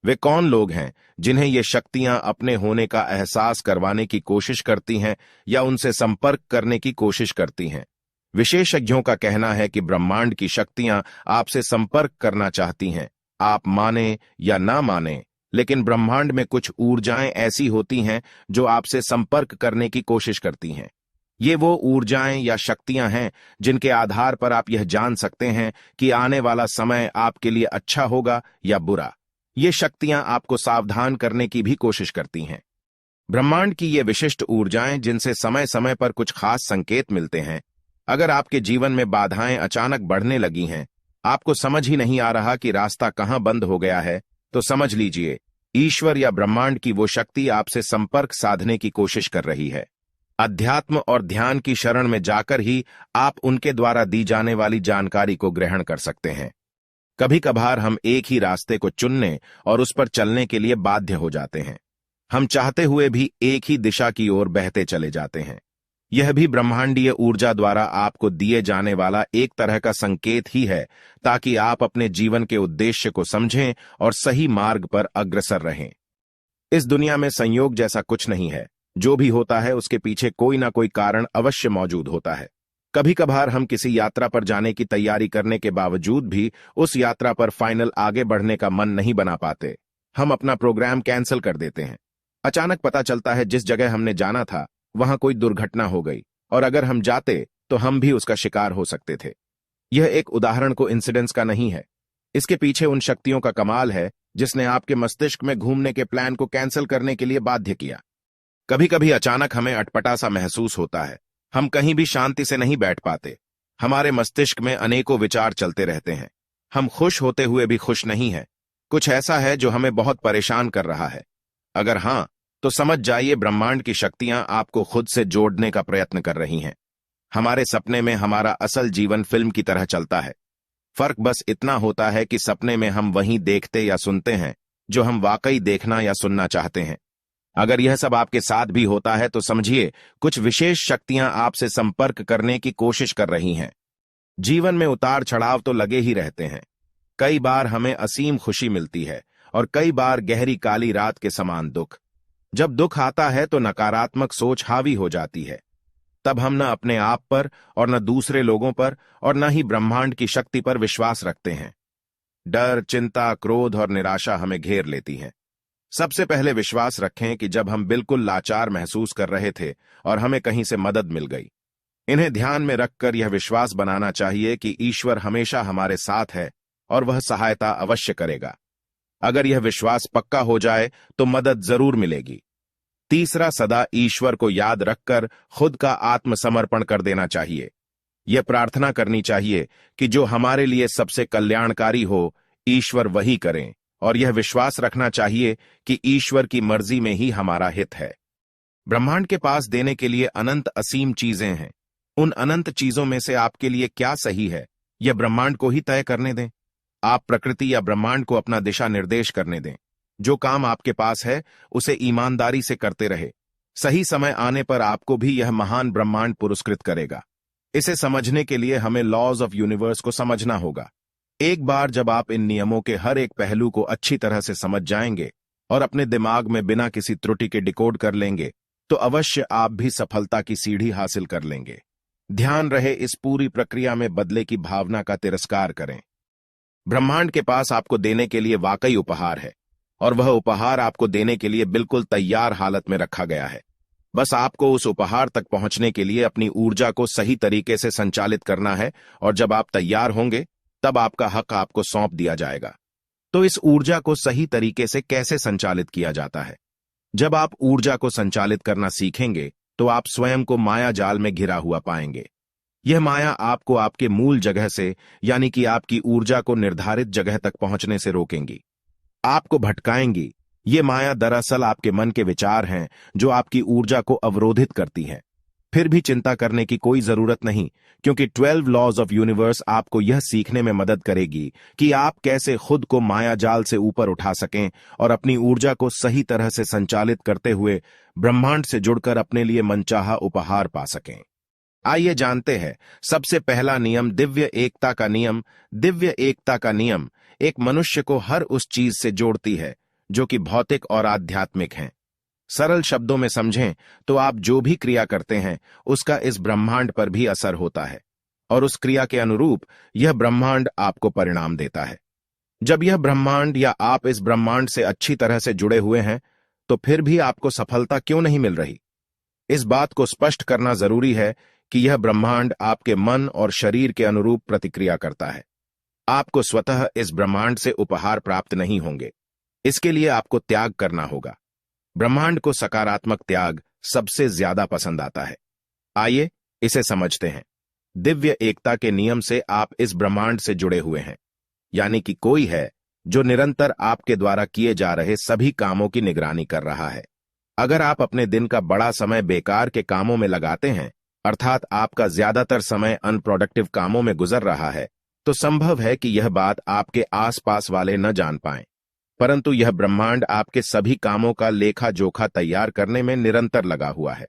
वे कौन लोग हैं जिन्हें ये शक्तियां अपने होने का एहसास करवाने की कोशिश करती हैं या उनसे संपर्क करने की कोशिश करती हैं? विशेषज्ञों का कहना है कि ब्रह्मांड की शक्तियां आपसे संपर्क करना चाहती हैं। आप माने या ना माने, लेकिन ब्रह्मांड में कुछ ऊर्जाएं ऐसी होती हैं जो आपसे संपर्क करने की कोशिश करती हैं। ये वो ऊर्जाएं या शक्तियां हैं जिनके आधार पर आप यह जान सकते हैं कि आने वाला समय आपके लिए अच्छा होगा या बुरा। ये शक्तियां आपको सावधान करने की भी कोशिश करती हैं। ब्रह्मांड की ये विशिष्ट ऊर्जाएं जिनसे समय समय पर कुछ खास संकेत मिलते हैं। अगर आपके जीवन में बाधाएं अचानक बढ़ने लगी हैं, आपको समझ ही नहीं आ रहा कि रास्ता कहां बंद हो गया है, तो समझ लीजिए ईश्वर या ब्रह्मांड की वो शक्ति आपसे संपर्क साधने की कोशिश कर रही है। अध्यात्म और ध्यान की शरण में जाकर ही आप उनके द्वारा दी जाने वाली जानकारी को ग्रहण कर सकते हैं। कभी कभार हम एक ही रास्ते को चुनने और उस पर चलने के लिए बाध्य हो जाते हैं। हम चाहते हुए भी एक ही दिशा की ओर बहते चले जाते हैं। यह भी ब्रह्मांडीय ऊर्जा द्वारा आपको दिए जाने वाला एक तरह का संकेत ही है, ताकि आप अपने जीवन के उद्देश्य को समझें और सही मार्ग पर अग्रसर रहें। इस दुनिया में संयोग जैसा कुछ नहीं है। जो भी होता है उसके पीछे कोई ना कोई कारण अवश्य मौजूद होता है। कभी कभार हम किसी यात्रा पर जाने की तैयारी करने के बावजूद भी उस यात्रा पर फाइनल आगे बढ़ने का मन नहीं बना पाते। हम अपना प्रोग्राम कैंसिल कर देते हैं। अचानक पता चलता है जिस जगह हमने जाना था वहां कोई दुर्घटना हो गई, और अगर हम जाते तो हम भी उसका शिकार हो सकते थे। यह एक उदाहरण को इंसिडेंस का नहीं है। इसके पीछे उन शक्तियों का कमाल है जिसने आपके मस्तिष्क में घूमने के प्लान को कैंसिल करने के लिए बाध्य किया। कभी कभी अचानक हमें अटपटा सा महसूस होता है। हम कहीं भी शांति से नहीं बैठ पाते। हमारे मस्तिष्क में अनेकों विचार चलते रहते हैं। हम खुश होते हुए भी खुश नहीं हैं। कुछ ऐसा है जो हमें बहुत परेशान कर रहा है। अगर हां, तो समझ जाइए ब्रह्मांड की शक्तियां आपको खुद से जोड़ने का प्रयत्न कर रही हैं। हमारे सपने में हमारा असल जीवन फिल्म की तरह चलता है। फर्क बस इतना होता है कि सपने में हम वही देखते या सुनते हैं जो हम वाकई देखना या सुनना चाहते हैं। अगर यह सब आपके साथ भी होता है तो समझिए कुछ विशेष शक्तियां आपसे संपर्क करने की कोशिश कर रही हैं। जीवन में उतार चढ़ाव तो लगे ही रहते हैं। कई बार हमें असीम खुशी मिलती है और कई बार गहरी काली रात के समान दुख। जब दुख आता है तो नकारात्मक सोच हावी हो जाती है। तब हम न अपने आप पर और न दूसरे लोगों पर और न ही ब्रह्मांड की शक्ति पर विश्वास रखते हैं। डर, चिंता, क्रोध और निराशा हमें घेर लेती हैं। सबसे पहले विश्वास रखें कि जब हम बिल्कुल लाचार महसूस कर रहे थे और हमें कहीं से मदद मिल गई। इन्हें ध्यान में रखकर यह विश्वास बनाना चाहिए कि ईश्वर हमेशा हमारे साथ है और वह सहायता अवश्य करेगा। अगर यह विश्वास पक्का हो जाए तो मदद जरूर मिलेगी। तीसरा, सदा ईश्वर को याद रखकर खुद का आत्मसमर्पण कर देना चाहिए। यह प्रार्थना करनी चाहिए कि जो हमारे लिए सबसे कल्याणकारी हो, ईश्वर वही करें, और यह विश्वास रखना चाहिए कि ईश्वर की मर्जी में ही हमारा हित है। ब्रह्मांड के पास देने के लिए अनंत असीम चीजें हैं। उन अनंत चीजों में से आपके लिए क्या सही है, यह ब्रह्मांड को ही तय करने दें। आप प्रकृति या ब्रह्मांड को अपना दिशा निर्देश करने दें। जो काम आपके पास है उसे ईमानदारी से करते रहे। सही समय आने पर आपको भी यह महान ब्रह्मांड पुरस्कृत करेगा। इसे समझने के लिए हमें लॉज ऑफ यूनिवर्स को समझना होगा। एक बार जब आप इन नियमों के हर एक पहलू को अच्छी तरह से समझ जाएंगे और अपने दिमाग में बिना किसी त्रुटि के डिकोड कर लेंगे, तो अवश्य आप भी सफलता की सीढ़ी हासिल कर लेंगे। ध्यान रहे, इस पूरी प्रक्रिया में बदले की भावना का तिरस्कार करें। ब्रह्मांड के पास आपको देने के लिए वाकई उपहार है, और वह उपहार आपको देने के लिए बिल्कुल तैयार हालत में रखा गया है। बस आपको उस उपहार तक पहुंचने के लिए अपनी ऊर्जा को सही तरीके से संचालित करना है, और जब आप तैयार होंगे तब आपका हक आपको सौंप दिया जाएगा। तो इस ऊर्जा को सही तरीके से कैसे संचालित किया जाता है? जब आप ऊर्जा को संचालित करना सीखेंगे तो आप स्वयं को माया जाल में घिरा हुआ पाएंगे। यह माया आपको आपके मूल जगह से, यानी कि आपकी ऊर्जा को निर्धारित जगह तक पहुंचने से रोकेंगी, आपको भटकाएंगी। ये माया दरअसल आपके मन के विचार हैं जो आपकी ऊर्जा को अवरोधित करती हैं। फिर भी चिंता करने की कोई जरूरत नहीं, क्योंकि 12 लॉज ऑफ यूनिवर्स आपको यह सीखने में मदद करेगी कि आप कैसे खुद को माया जाल से ऊपर उठा सकें और अपनी ऊर्जा को सही तरह से संचालित करते हुए ब्रह्मांड से जुड़कर अपने लिए मनचाहा उपहार पा सकें। आइए जानते हैं सबसे पहला नियम, दिव्य एकता का नियम। दिव्य एकता का नियम एक मनुष्य को हर उस चीज से जोड़ती है जो कि भौतिक और आध्यात्मिक हैं। सरल शब्दों में समझें तो आप जो भी क्रिया करते हैं उसका इस ब्रह्मांड पर भी असर होता है और उस क्रिया के अनुरूप यह ब्रह्मांड आपको परिणाम देता है। जब यह ब्रह्मांड या आप इस ब्रह्मांड से अच्छी तरह से जुड़े हुए हैं तो फिर भी आपको सफलता क्यों नहीं मिल रही? इस बात को स्पष्ट करना जरूरी है कि यह ब्रह्मांड आपके मन और शरीर के अनुरूप प्रतिक्रिया करता है। आपको स्वतः इस ब्रह्मांड से उपहार प्राप्त नहीं होंगे। इसके लिए आपको त्याग करना होगा। ब्रह्मांड को सकारात्मक त्याग सबसे ज्यादा पसंद आता है। आइए इसे समझते हैं। दिव्य एकता के नियम से आप इस ब्रह्मांड से जुड़े हुए हैं, यानी कि कोई है जो निरंतर आपके द्वारा किए जा रहे सभी कामों की निगरानी कर रहा है। अगर आप अपने दिन का बड़ा समय बेकार के कामों में लगाते हैं, अर्थात आपका ज्यादातर समय अनप्रोडक्टिव कामों में गुजर रहा है, तो संभव है कि यह बात आपके आसपास वाले न जान पाएं, परंतु यह ब्रह्मांड आपके सभी कामों का लेखा जोखा तैयार करने में निरंतर लगा हुआ है।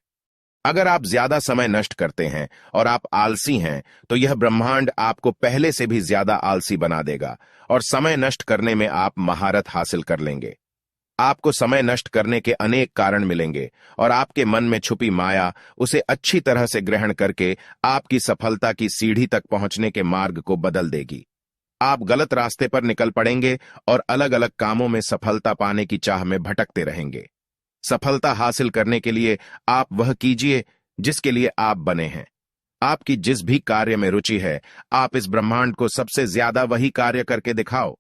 अगर आप ज्यादा समय नष्ट करते हैं और आप आलसी हैं, तो यह ब्रह्मांड आपको पहले से भी ज्यादा आलसी बना देगा और समय नष्ट करने में आप महारत हासिल कर लेंगे। आपको समय नष्ट करने के अनेक कारण मिलेंगे और आपके मन में छुपी माया उसे अच्छी तरह से ग्रहण करके आपकी सफलता की सीढ़ी तक पहुंचने के मार्ग को बदल देगी। आप गलत रास्ते पर निकल पड़ेंगे और अलग अलग कामों में सफलता पाने की चाह में भटकते रहेंगे। सफलता हासिल करने के लिए आप वह कीजिए जिसके लिए आप बने हैं। आपकी जिस भी कार्य में रुचि है, आप इस ब्रह्मांड को सबसे ज्यादा वही कार्य करके दिखाओ।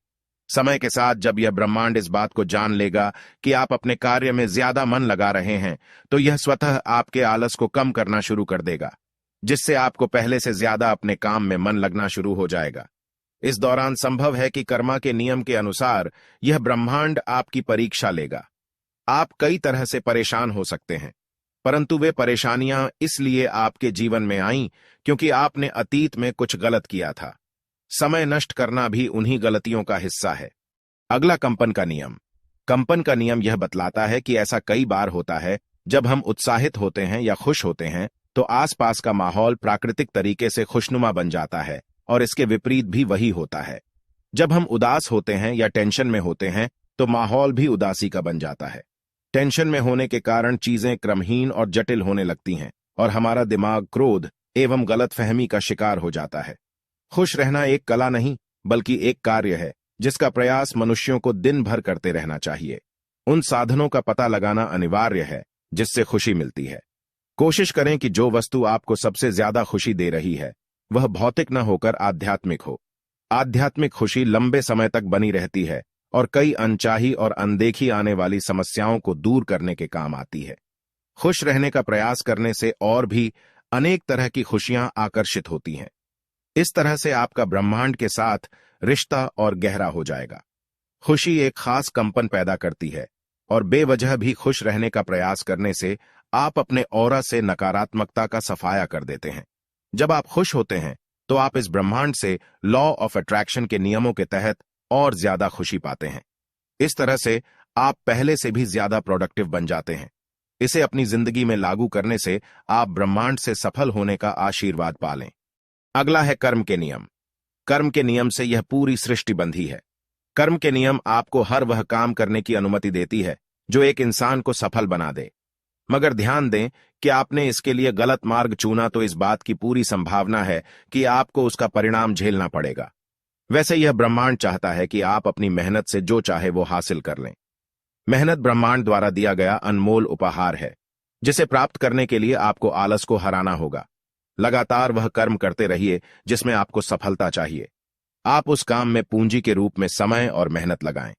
समय के साथ जब यह ब्रह्मांड इस बात को जान लेगा कि आप अपने कार्य में ज्यादा मन लगा रहे हैं, तो यह स्वतः आपके आलस को कम करना शुरू कर देगा, जिससे आपको पहले से ज्यादा अपने काम में मन लगना शुरू हो जाएगा। इस दौरान संभव है कि कर्मा के नियम के अनुसार यह ब्रह्मांड आपकी परीक्षा लेगा। आप कई तरह से परेशान हो सकते हैं, परंतु वे परेशानियां इसलिए आपके जीवन में आईं क्योंकि आपने अतीत में कुछ गलत किया था। समय नष्ट करना भी उन्हीं गलतियों का हिस्सा है। अगला कंपन का नियम। कंपन का नियम यह बतलाता है कि ऐसा कई बार होता है जब हम उत्साहित होते हैं या खुश होते हैं तो आसपास का माहौल प्राकृतिक तरीके से खुशनुमा बन जाता है, और इसके विपरीत भी वही होता है। जब हम उदास होते हैं या टेंशन में होते हैं तो माहौल भी उदासी का बन जाता है। टेंशन में होने के कारण चीजें क्रमहीन और जटिल होने लगती हैं और हमारा दिमाग क्रोध एवं गलतफहमी का शिकार हो जाता है। खुश रहना एक कला नहीं बल्कि एक कार्य है जिसका प्रयास मनुष्यों को दिन भर करते रहना चाहिए। उन साधनों का पता लगाना अनिवार्य है जिससे खुशी मिलती है। कोशिश करें कि जो वस्तु आपको सबसे ज्यादा खुशी दे रही है वह भौतिक न होकर आध्यात्मिक हो। आध्यात्मिक खुशी लंबे समय तक बनी रहती है और कई अनचाही और अनदेखी आने वाली समस्याओं को दूर करने के काम आती है। खुश रहने का प्रयास करने से और भी अनेक तरह की खुशियां आकर्षित होती हैं। इस तरह से आपका ब्रह्मांड के साथ रिश्ता और गहरा हो जाएगा। खुशी एक खास कंपन पैदा करती है और बेवजह भी खुश रहने का प्रयास करने से आप अपने ऑरा से नकारात्मकता का सफाया कर देते हैं। जब आप खुश होते हैं तो आप इस ब्रह्मांड से लॉ ऑफ अट्रैक्शन के नियमों के तहत और ज्यादा खुशी पाते हैं। इस तरह से आप पहले से भी ज्यादा प्रोडक्टिव बन जाते हैं। इसे अपनी जिंदगी में लागू करने से आप ब्रह्मांड से सफल होने का आशीर्वाद पालें। अगला है कर्म के नियम। कर्म के नियम से यह पूरी सृष्टि बंधी है। कर्म के नियम आपको हर वह काम करने की अनुमति देती है जो एक इंसान को सफल बना दे, मगर ध्यान दें कि आपने इसके लिए गलत मार्ग चुना तो इस बात की पूरी संभावना है कि आपको उसका परिणाम झेलना पड़ेगा। वैसे यह ब्रह्मांड चाहता है कि आप अपनी मेहनत से जो चाहे वो हासिल कर लें। मेहनत ब्रह्मांड द्वारा दिया गया अनमोल उपहार है जिसे प्राप्त करने के लिए आपको आलस को हराना होगा। लगातार वह कर्म करते रहिए जिसमें आपको सफलता चाहिए। आप उस काम में पूंजी के रूप में समय और मेहनत लगाएं।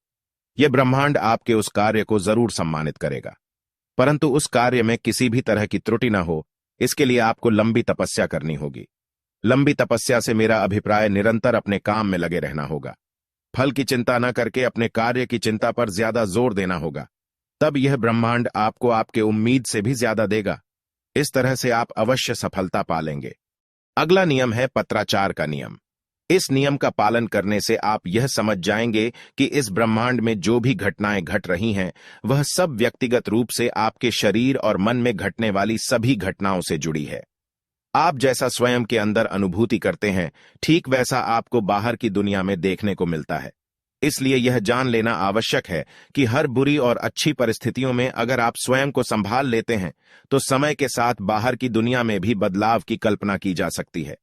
यह ब्रह्मांड आपके उस कार्य को जरूर सम्मानित करेगा, परंतु उस कार्य में किसी भी तरह की त्रुटि न हो, इसके लिए आपको लंबी तपस्या करनी होगी। लंबी तपस्या से मेरा अभिप्राय निरंतर अपने काम में लगे रहना होगा। फल की चिंता न करके अपने कार्य की चिंता पर ज्यादा जोर देना होगा। तब यह ब्रह्मांड आपको आपके उम्मीद से भी ज्यादा देगा। इस तरह से आप अवश्य सफलता पालेंगे। अगला नियम है पत्राचार का नियम। इस नियम का पालन करने से आप यह समझ जाएंगे कि इस ब्रह्मांड में जो भी घटनाएं घट रही हैं वह सब व्यक्तिगत रूप से आपके शरीर और मन में घटने वाली सभी घटनाओं से जुड़ी है। आप जैसा स्वयं के अंदर अनुभूति करते हैं ठीक वैसा आपको बाहर की दुनिया में देखने को मिलता है। इसलिए यह जान लेना आवश्यक है कि हर बुरी और अच्छी परिस्थितियों में अगर आप स्वयं को संभाल लेते हैं तो समय के साथ बाहर की दुनिया में भी बदलाव की कल्पना की जा सकती है,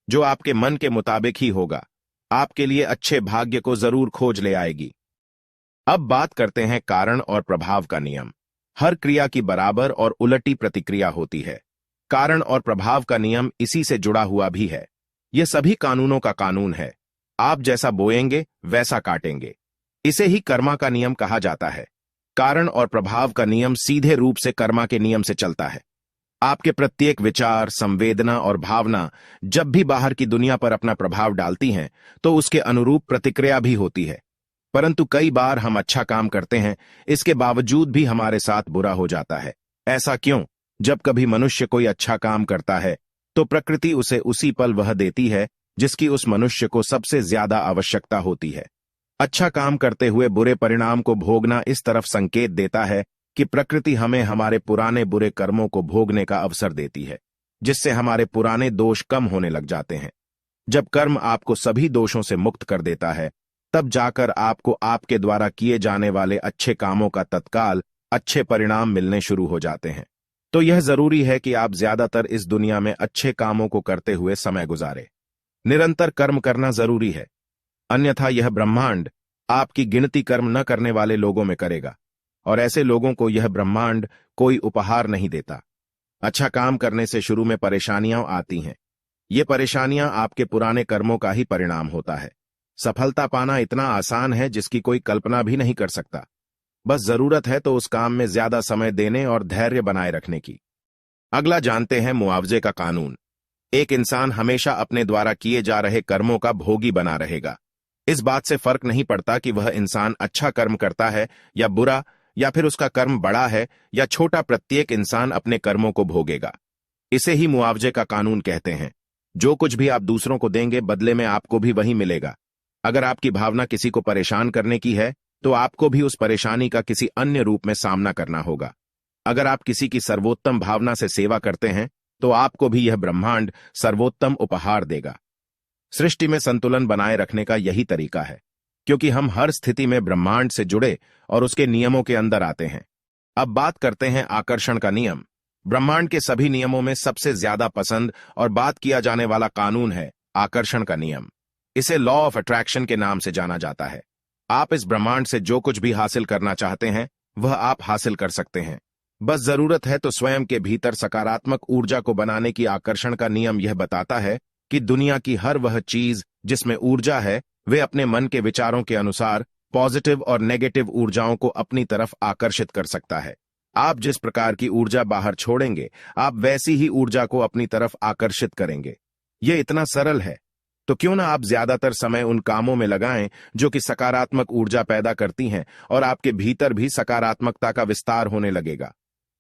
जो आपके मन के मुताबिक ही होगा, आपके लिए अच्छे भाग्य को जरूर खोज ले आएगी। अब बात करते हैं कारण और प्रभाव का नियम। हर क्रिया की बराबर और उलटी प्रतिक्रिया होती है। कारण और प्रभाव का नियम इसी से जुड़ा हुआ भी है। यह सभी कानूनों का कानून है। आप जैसा बोएंगे वैसा काटेंगे। इसे ही कर्मा का नियम कहा जाता है। कारण और प्रभाव का नियम सीधे रूप से कर्मा के नियम से चलता है। आपके प्रत्येक विचार, संवेदना और भावना जब भी बाहर की दुनिया पर अपना प्रभाव डालती हैं तो उसके अनुरूप प्रतिक्रिया भी होती है। परंतु कई बार हम अच्छा काम करते हैं, इसके बावजूद भी हमारे साथ बुरा हो जाता है। ऐसा क्यों? जब कभी मनुष्य कोई अच्छा काम करता है तो प्रकृति उसे उसी पल वह देती है जिसकी उस मनुष्य को सबसे ज्यादा आवश्यकता होती है। अच्छा काम करते हुए बुरे परिणाम को भोगना इस तरफ संकेत देता है कि प्रकृति हमें हमारे पुराने बुरे कर्मों को भोगने का अवसर देती है, जिससे हमारे पुराने दोष कम होने लग जाते हैं। जब कर्म आपको सभी दोषों से मुक्त कर देता है, तब जाकर आपको आपके द्वारा किए जाने वाले अच्छे कामों का तत्काल अच्छे परिणाम मिलने शुरू हो जाते हैं। तो यह जरूरी है कि आप ज्यादातर इस दुनिया में अच्छे कामों को करते हुए समय गुजारें। निरंतर कर्म करना जरूरी है, अन्यथा यह ब्रह्मांड आपकी गिनती कर्म न करने वाले लोगों में करेगा, और ऐसे लोगों को यह ब्रह्मांड कोई उपहार नहीं देता। अच्छा काम करने से शुरू में परेशानियां आती हैं। ये परेशानियां आपके पुराने कर्मों का ही परिणाम होता है। सफलता पाना इतना आसान है जिसकी कोई कल्पना भी नहीं कर सकता। बस जरूरत है तो उस काम में ज्यादा समय देने और धैर्य बनाए रखने की। अगला जानते हैं मुआवजे का कानून। एक इंसान हमेशा अपने द्वारा किए जा रहे कर्मों का भोगी बना रहेगा। इस बात से फर्क नहीं पड़ता कि वह इंसान अच्छा कर्म करता है या बुरा, या फिर उसका कर्म बड़ा है या छोटा, प्रत्येक इंसान अपने कर्मों को भोगेगा। इसे ही मुआवजे का कानून कहते हैं। जो कुछ भी आप दूसरों को देंगे, बदले में आपको भी वही मिलेगा। अगर आपकी भावना किसी को परेशान करने की है तो आपको भी उस परेशानी का किसी अन्य रूप में सामना करना होगा। अगर आप किसी की सर्वोत्तम भावना से सेवा करते हैं तो आपको भी यह ब्रह्मांड सर्वोत्तम उपहार देगा। सृष्टि में संतुलन बनाए रखने का यही तरीका है, क्योंकि हम हर स्थिति में ब्रह्मांड से जुड़े और उसके नियमों के अंदर आते हैं। अब बात करते हैं आकर्षण का नियम। ब्रह्मांड के सभी नियमों में सबसे ज्यादा पसंद और बात किया जाने वाला कानून है आकर्षण का नियम। इसे लॉ ऑफ अट्रैक्शन के नाम से जाना जाता है। आप इस ब्रह्मांड से जो कुछ भी हासिल करना चाहते हैं वह आप हासिल कर सकते हैं। बस जरूरत है तो स्वयं के भीतर सकारात्मक ऊर्जा को बनाने की। आकर्षण का नियम यह बताता है कि दुनिया की हर वह चीज जिसमें ऊर्जा है, वे अपने मन के विचारों के अनुसार पॉजिटिव और नेगेटिव ऊर्जाओं को अपनी तरफ आकर्षित कर सकता है। आप जिस प्रकार की ऊर्जा बाहर छोड़ेंगे, आप वैसी ही ऊर्जा को अपनी तरफ आकर्षित करेंगे। यह इतना सरल है, तो क्यों ना आप ज्यादातर समय उन कामों में लगाएं जो कि सकारात्मक ऊर्जा पैदा करती हैं, और आपके भीतर भी सकारात्मकता का विस्तार होने लगेगा।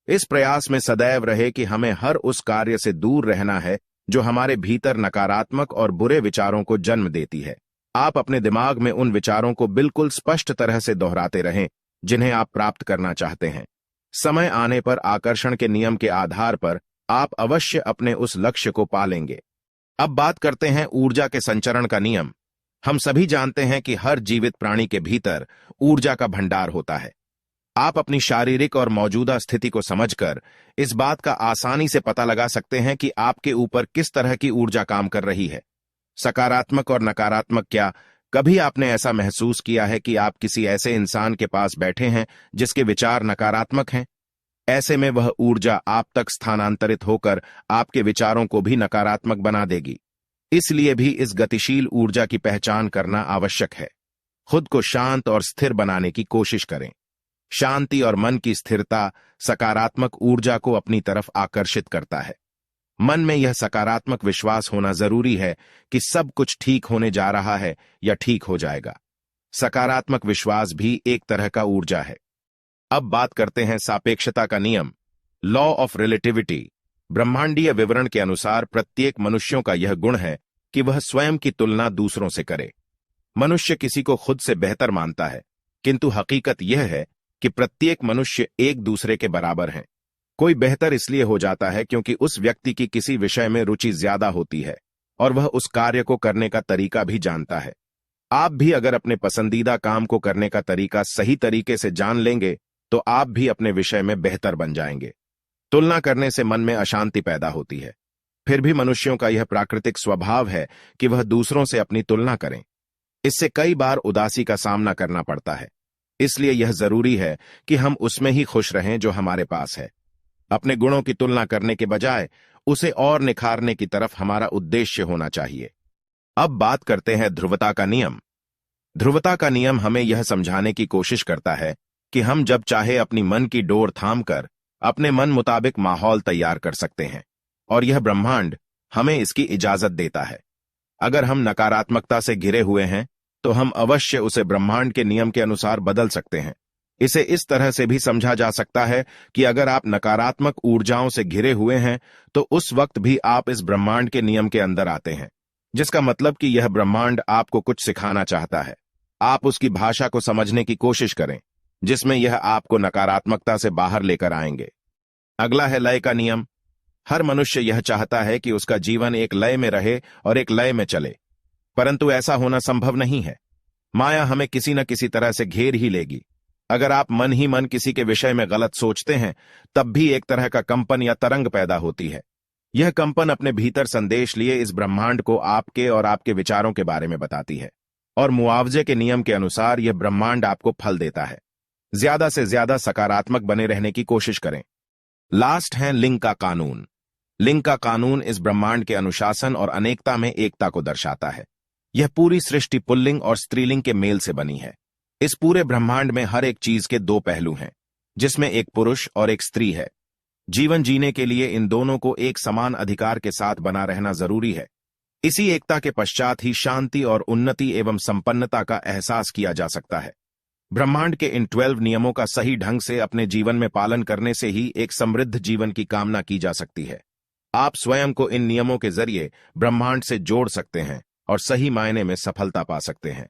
इस प्रयास में सदैव रहे कि हमें हर उस कार्य से दूर रहना है जो हमारे भीतर नकारात्मक और बुरे विचारों को जन्म देती है। आप अपने दिमाग में उन विचारों को बिल्कुल स्पष्ट तरह से दोहराते रहें जिन्हें आप प्राप्त करना चाहते हैं। समय आने पर आकर्षण के नियम के आधार पर आप अवश्य अपने उस लक्ष्य को पा लेंगे। अब बात करते हैं ऊर्जा के संचरण का नियम। हम सभी जानते हैं कि हर जीवित प्राणी के भीतर ऊर्जा का भंडार होता है। आप अपनी शारीरिक और मौजूदा स्थिति को समझकर इस बात का आसानी से पता लगा सकते हैं कि आपके ऊपर किस तरह की ऊर्जा काम कर रही है, सकारात्मक और नकारात्मक। क्या कभी आपने ऐसा महसूस किया है कि आप किसी ऐसे इंसान के पास बैठे हैं जिसके विचार नकारात्मक हैं? ऐसे में वह ऊर्जा आप तक स्थानांतरित होकर आपके विचारों को भी नकारात्मक बना देगी। इसलिए भी इस गतिशील ऊर्जा की पहचान करना आवश्यक है। खुद को शांत और स्थिर बनाने की कोशिश करें। शांति और मन की स्थिरता सकारात्मक ऊर्जा को अपनी तरफ आकर्षित करता है। मन में यह सकारात्मक विश्वास होना जरूरी है कि सब कुछ ठीक होने जा रहा है या ठीक हो जाएगा। सकारात्मक विश्वास भी एक तरह का ऊर्जा है। अब बात करते हैं सापेक्षता का नियम, लॉ ऑफ रिलेटिविटी। ब्रह्मांडीय विवरण के अनुसार प्रत्येक मनुष्यों का यह गुण है कि वह स्वयं की तुलना दूसरों से करे। मनुष्य किसी को खुद से बेहतर मानता है, किंतु हकीकत यह है कि प्रत्येक मनुष्य एक दूसरे के बराबर हैं। कोई बेहतर इसलिए हो जाता है क्योंकि उस व्यक्ति की किसी विषय में रुचि ज्यादा होती है और वह उस कार्य को करने का तरीका भी जानता है। आप भी अगर अपने पसंदीदा काम को करने का तरीका सही तरीके से जान लेंगे तो आप भी अपने विषय में बेहतर बन जाएंगे। तुलना करने से मन में अशांति पैदा होती है। फिर भी मनुष्यों का यह प्राकृतिक स्वभाव है कि वह दूसरों से अपनी तुलना करें। इससे कई बार उदासी का सामना करना पड़ता है। इसलिए यह जरूरी है कि हम उसमें ही खुश रहें जो हमारे पास है। अपने गुणों की तुलना करने के बजाय उसे और निखारने की तरफ हमारा उद्देश्य होना चाहिए। अब बात करते हैं ध्रुवता का नियम। ध्रुवता का नियम हमें यह समझाने की कोशिश करता है कि हम जब चाहे अपनी मन की डोर थामकर अपने मन मुताबिक माहौल तैयार कर सकते हैं, और यह ब्रह्मांड हमें इसकी इजाजत देता है। अगर हम नकारात्मकता से घिरे हुए हैं तो हम अवश्य उसे ब्रह्मांड के नियम के अनुसार बदल सकते हैं। इसे इस तरह से भी समझा जा सकता है कि अगर आप नकारात्मक ऊर्जाओं से घिरे हुए हैं तो उस वक्त भी आप इस ब्रह्मांड के नियम के अंदर आते हैं, जिसका मतलब कि यह ब्रह्मांड आपको कुछ सिखाना चाहता है। आप उसकी भाषा को समझने की कोशिश करें जिसमें यह आपको नकारात्मकता से बाहर लेकर आएंगे। अगला है लय का नियम। हर मनुष्य यह चाहता है कि उसका जीवन एक लय में रहे और एक लय में चले, परंतु ऐसा होना संभव नहीं है। माया हमें किसी न किसी तरह से घेर ही लेगी। अगर आप मन ही मन किसी के विषय में गलत सोचते हैं तब भी एक तरह का कंपन या तरंग पैदा होती है। यह कंपन अपने भीतर संदेश लिए इस ब्रह्मांड को आपके और आपके विचारों के बारे में बताती है, और मुआवजे के नियम के अनुसार यह ब्रह्मांड आपको फल देता है। ज्यादा से ज्यादा सकारात्मक बने रहने की कोशिश करें। लास्ट है लिंग का कानून। लिंग का कानून इस ब्रह्मांड के अनुशासन और अनेकता में एकता को दर्शाता है। यह पूरी सृष्टि पुल्लिंग और स्त्रीलिंग के मेल से बनी है। इस पूरे ब्रह्मांड में हर एक चीज के दो पहलू हैं, जिसमें एक पुरुष और एक स्त्री है। जीवन जीने के लिए इन दोनों को एक समान अधिकार के साथ बना रहना जरूरी है। इसी एकता के पश्चात ही शांति और उन्नति एवं संपन्नता का एहसास किया जा सकता है। ब्रह्मांड के इन 12 नियमों का सही ढंग से अपने जीवन में पालन करने से ही एक समृद्ध जीवन की कामना की जा सकती है। आप स्वयं को इन नियमों के जरिए ब्रह्मांड से जोड़ सकते हैं और सही मायने में सफलता पा सकते हैं।